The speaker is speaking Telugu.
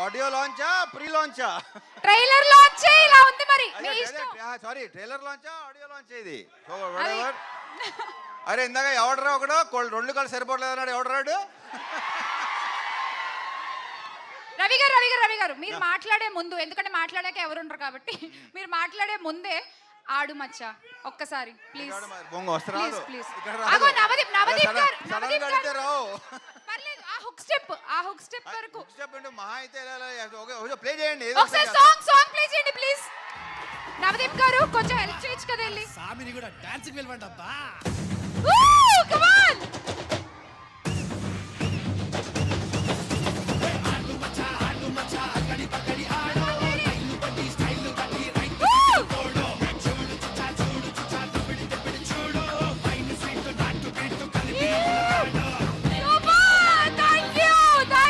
ఆడియో లాంచా ప్రీ లాంచా? ట్రైలర్ లాంచ్ ఇలా ఉంది మరి మీ ఇష్టం. సారీ ట్రైలర్ లాంచా ఆడియో లాంచ్ ఇది? అది- అరే ఇందాక ఎవడరా ఒకడు రెండు కాళ్ళు సరిపోవట్లేదు అన్నాడు, ఎవడరాడు? రవి గారు మీరు మాట్లాడే ముందు, ఎందుకంటే మాట్లాడాక ఎవరు ఉండరు కాబట్టి మీరు మాట్లాడే ముందే ఆడు మచ్చా ఒక్కసారి ప్లీజ్ ప్లీజ్. పర్లేదు ఆ హుక్ స్టెప్ వరకు మహా అయితే ప్లే చేయండి, ఒకసారి సాంగ్ ప్లే చేయండి ప్లీజ్. నవదీప్ గారు కొంచెం హెల్ప్ చేయొచ్చు కదా వెళ్ళి. సామిని కూడా డాన్స్కి వెళ్ళమంటబ్బా.